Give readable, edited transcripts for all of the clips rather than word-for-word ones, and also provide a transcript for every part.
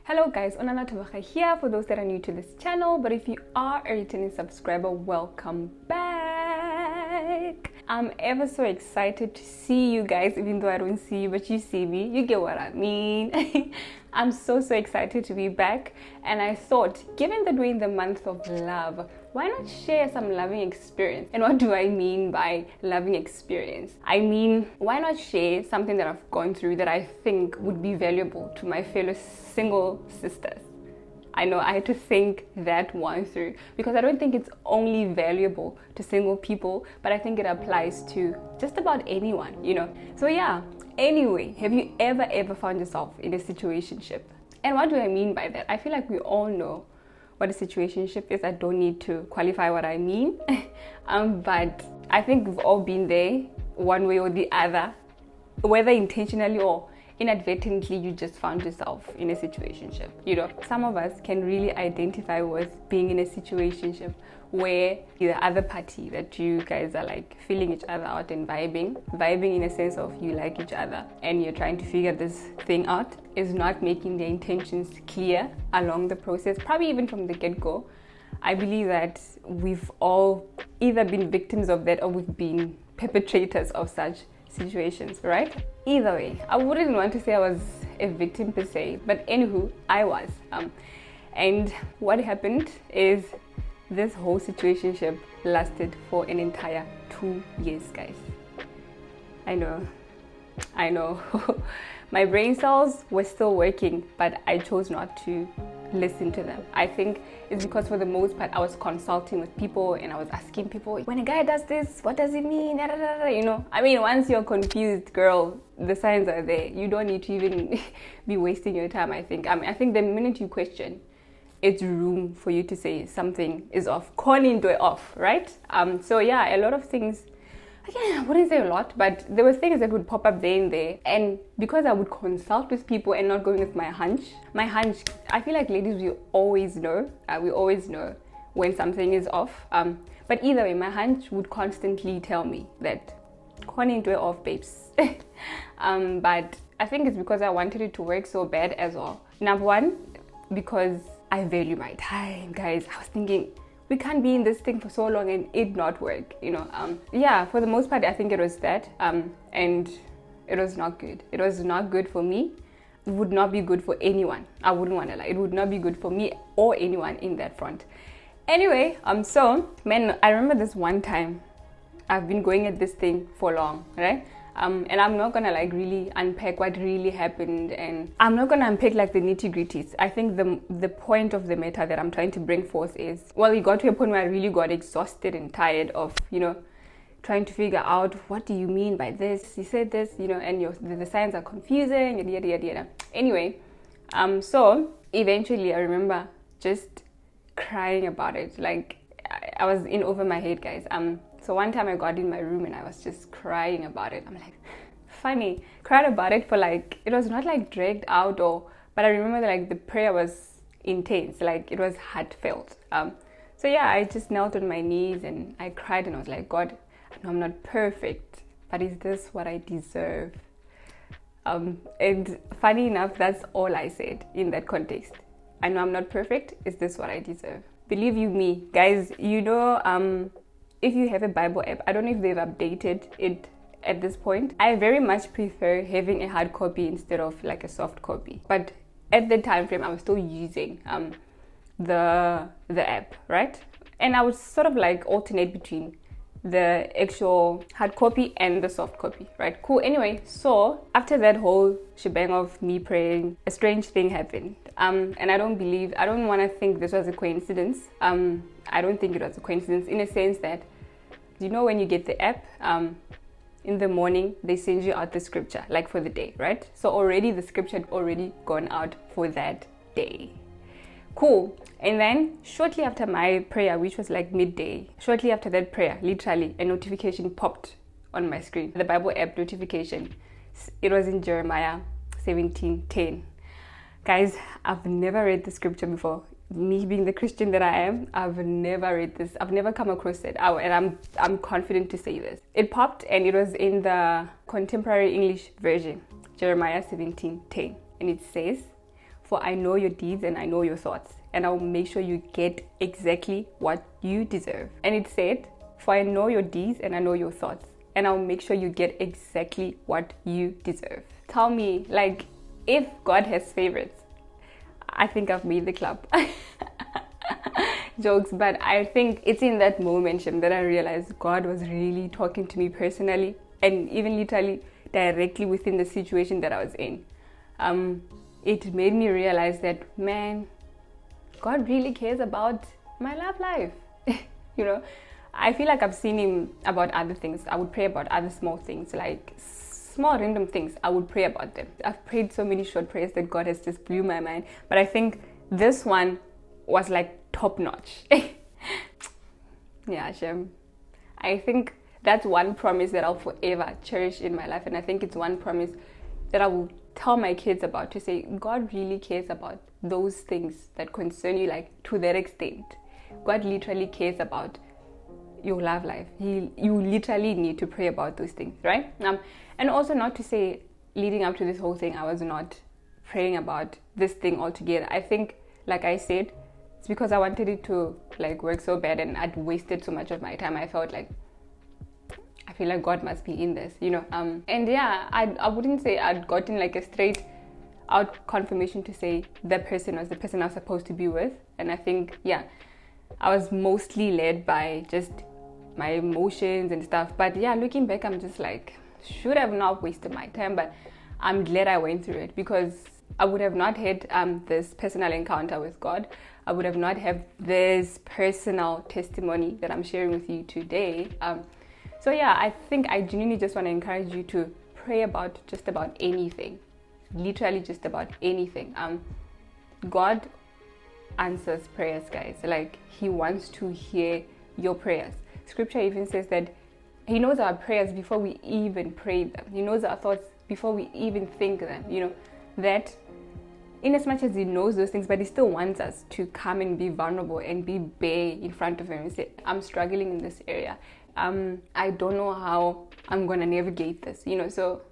Hello guys, Onana Tabacha here for those that are new to this channel, but if you are a returning subscriber, welcome back. I'm ever so excited to see you guys, even though I don't see you, but you see me, you get what I mean. I'm so excited to be back, and I thought, given that we're in the month of love, why not share some loving experience? And what do I mean by loving experience? I mean, why not share something that I've gone through that I think would be valuable to my fellow single sisters? I know I had to think that one through, because I don't think it's only valuable to single people, but I think it applies to just about anyone, you know? So yeah, anyway, have you ever found yourself in a situationship? And what do I mean by that? I feel like we all know what a situationship is. I don't need to qualify what I mean. But I think we've all been there one way or the other, whether intentionally or inadvertently. You just found yourself in a situationship. You know, some of us can really identify with being in a situationship where the other party that you guys are like feeling each other out and vibing in a sense of you like each other and you're trying to figure this thing out, is not making their intentions clear along the process, probably even from the get-go. I believe that we've all either been victims of that or we've been perpetrators of such situations, right? Either way, I wouldn't want to say I was a victim per se, but anywho, I was. And what happened is this whole situationship lasted for an entire 2 years, guys. I know. My brain cells were still working, but I chose not to listen to them. I think it's because for the most part I was consulting with people and I was asking people, when a guy does this, what does it mean? You know, I mean, once you're confused, girl, the signs are there. You don't need to even be wasting your time. I think the minute you question, it's room for you to say something is off, calling it off, right? So yeah, a lot of things, again, I wouldn't say a lot, but there were things that would pop up there and there. And because I would consult with people and not going with my hunch, I feel like ladies, we always know when something is off. But either way, my hunch would constantly tell me that calling it off, babes. But I think it's because I wanted it to work so bad as well. Number one, because I value my time, guys. I was thinking, we can't be in this thing for so long and it not work, you know. Yeah, for the most part, I think it was that. And it was not good. It was not good for me. It would not be good for anyone. I wouldn't want to lie. It would not be good for me or anyone in that front. Anyway, so, man, I remember this one time. I've been going at this thing for long, right? And I'm not gonna like really unpack what really happened, and I'm not gonna unpack like the nitty-gritties. I think the point of the matter that I'm trying to bring forth is, well, it got to a point where I really got exhausted and tired of, you know, trying to figure out, what do you mean by this? You said this, you know, and the signs are confusing and yada. Anyway, so eventually I remember just crying about it. Like I was in over my head, guys. So one time I got in my room and I was just crying about it. I'm like, funny, cried about it for like, it was not like dragged out but I remember that like the prayer was intense, like it was heartfelt. So yeah, I just knelt on my knees and I cried and I was like, God, I know I'm not perfect, but is this what I deserve? And funny enough, that's all I said in that context. I know I'm not perfect. Is this what I deserve? Believe you me, guys, you know, if you have a Bible app, I don't know if they've updated it at this point. I very much prefer having a hard copy instead of like a soft copy. But at the time frame, I was still using the app, right? And I would sort of like alternate between the actual hard copy and the soft copy, right? Cool. Anyway, so after that whole shebang of me praying, a strange thing happened. And I don't want to think this was a coincidence. I don't think it was a coincidence in a sense that, you know, when you get the app, in the morning, they send you out the scripture, like for the day, right? So already the scripture had already gone out for that day. Cool. And then shortly after my prayer, which was like midday, shortly after that prayer, literally a notification popped on my screen. The Bible app notification. It was in Jeremiah 17:10. Guys, I've never read the scripture before. Me being the Christian that I am, I've never read this. I've never come across it. And I'm confident to say this. It popped and it was in the contemporary English version, Jeremiah 17:10. And it says, For I know your deeds and I know your thoughts, and I will make sure you get exactly what you deserve. And it said, for I know your deeds and I know your thoughts, and I'll make sure you get exactly what you deserve. Tell me, like, if God has favorites, I think I've made the club. Jokes, but I think it's in that moment, Shem, that I realized God was really talking to me personally, and even literally directly within the situation that I was in. It made me realize that, man, God really cares about my love life. You know, I feel like I've seen him about other things. I would pray about other small things, like small random things. I would pray about them. I've prayed so many short prayers that God has just blew my mind. But I think this one was like top notch. Yeah, Shem. I think that's one promise that I'll forever cherish in my life. And I think it's one promise that I will tell my kids about, to say God really cares about those things that concern you, like to that extent. God literally cares about your love life. You literally need to pray about those things, right? And also, not to say leading up to this whole thing I was not praying about this thing altogether. I think, like I said, it's because I wanted it to like work so bad, and I'd wasted so much of my time. I felt like, I feel like God must be in this, you know. And yeah, I wouldn't say I'd gotten like a straight out confirmation to say the person was the person I was supposed to be with. And I think, yeah, I was mostly led by just my emotions and stuff. But yeah, looking back, I'm just like, should have not wasted my time, but I'm glad I went through it, because I would have not had this personal encounter with God. I would have not had this personal testimony that I'm sharing with you today. So yeah, I think I genuinely just want to encourage you to pray about just about anything. Literally just about anything. God answers prayers, guys. Like, he wants to hear your prayers. Scripture even says that he knows our prayers before we even pray them. He knows our thoughts before we even think them. You know, that in as much as he knows those things, but he still wants us to come and be vulnerable and be bare in front of him and say, I'm struggling in this area. I don't know how I'm going to navigate this, you know. So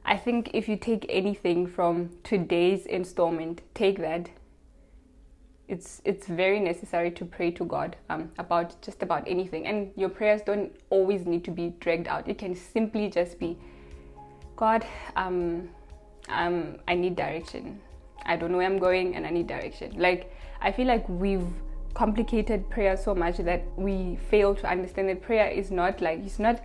I think if you take anything from today's installment, take that. It's very necessary to pray to God about just about anything. And your prayers don't always need to be dragged out. It can simply just be, God, I need direction. I don't know where I'm going and I need direction. Like, I feel like we've complicated prayer so much that we fail to understand that prayer is not like, it's not,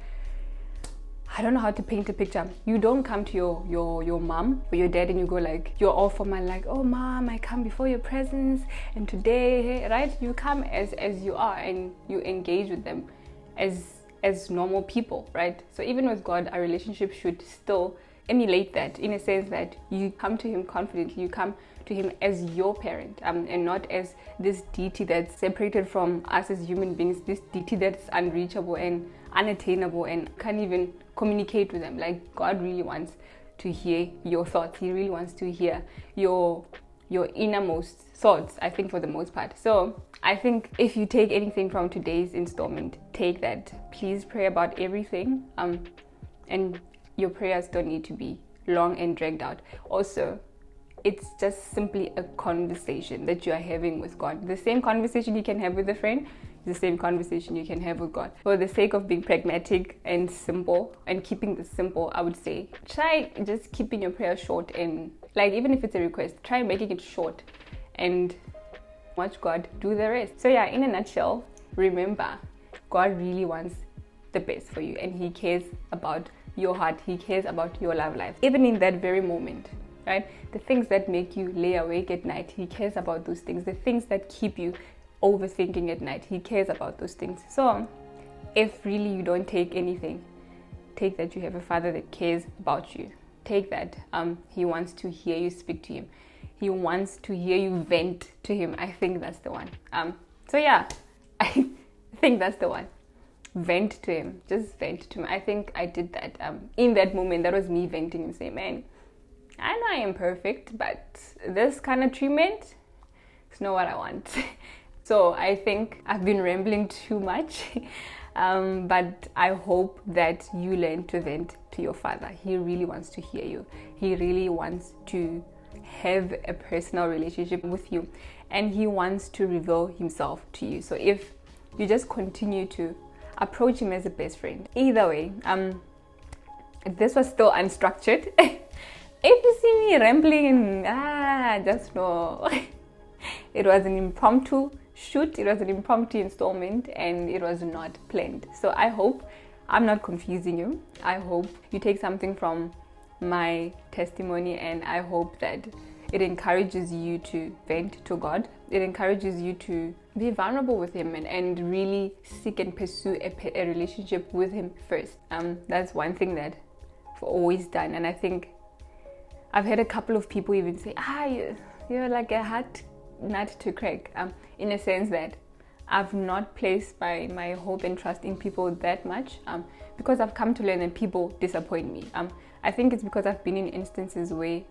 I don't know how to paint a picture. You don't come to your mom or your dad and you go like, you're all for my, like, oh mom, I come before your presence and today, right? You come as you are and you engage with them as normal people, right? So even with God, our relationship should still emulate that, in a sense that you come to him confidently, you come to him as your parent, and not as this deity that's separated from us as human beings, this deity that's unreachable and unattainable and can't even communicate with them. Like, God really wants to hear your thoughts. He really wants to hear your innermost thoughts, I think, for the most part. So I think if you take anything from today's installment, take that. Please pray about everything, and your prayers don't need to be long and dragged out. Also, it's just simply a conversation that you are having with God. The same conversation you can have with a friend, the same conversation you can have with God. For the sake of being pragmatic and simple and keeping this simple, I would say try just keeping your prayer short, and like, even if it's a request, try making it short and watch God do the rest. So yeah, in a nutshell, remember, God really wants the best for you, and he cares about your heart. He cares about your love life, even in that very moment, right? The things that make you lay awake at night, he cares about those things. The things that keep you overthinking at night, he cares about those things. So if really you don't take anything, take that you have a father that cares about you. Take that he wants to hear you speak to him. He wants to hear you vent to him. I think that's the one. So yeah, I think that's the one. Vent to him. Just vent to him. I think I did that in that moment. That was me venting and saying, man, I know I am perfect, but this kind of treatment is not what I want. So I think I've been rambling too much, but I hope that you learn to vent to your father. He really wants to hear you. He really wants to have a personal relationship with you, and he wants to reveal himself to you. So if you just continue to approach him as a best friend, either way, this was still unstructured. If you see me rambling and just know it was an impromptu shoot, it was an impromptu installment, and it was not planned. So I hope I'm not confusing you. I hope you take something from my testimony, and I hope that it encourages you to vent to God. It encourages you to be vulnerable with him and really seek and pursue a relationship with him first. That's one thing that I've always done, and I think I've had a couple of people even say, you're like a hard nut to crack, in a sense that I've not placed my hope and trust in people that much, because I've come to learn that people disappoint me. I think it's because I've been in instances where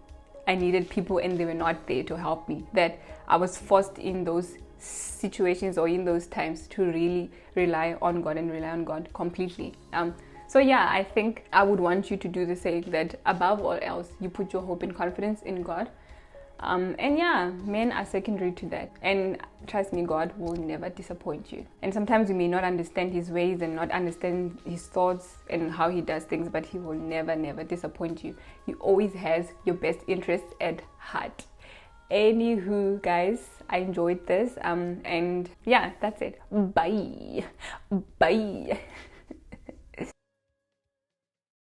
I needed people and they were not there to help me, that I was forced in those situations or in those times to really rely on God and rely on God completely. So yeah, I think I would want you to do the same, that above all else, you put your hope and confidence in God. And yeah, men are secondary to that. And trust me, God will never disappoint you. And sometimes you may not understand his ways and not understand his thoughts and how he does things, but he will never, never disappoint you. He always has your best interests at heart. Anywho, guys, I enjoyed this. And yeah, that's it. Bye. Bye.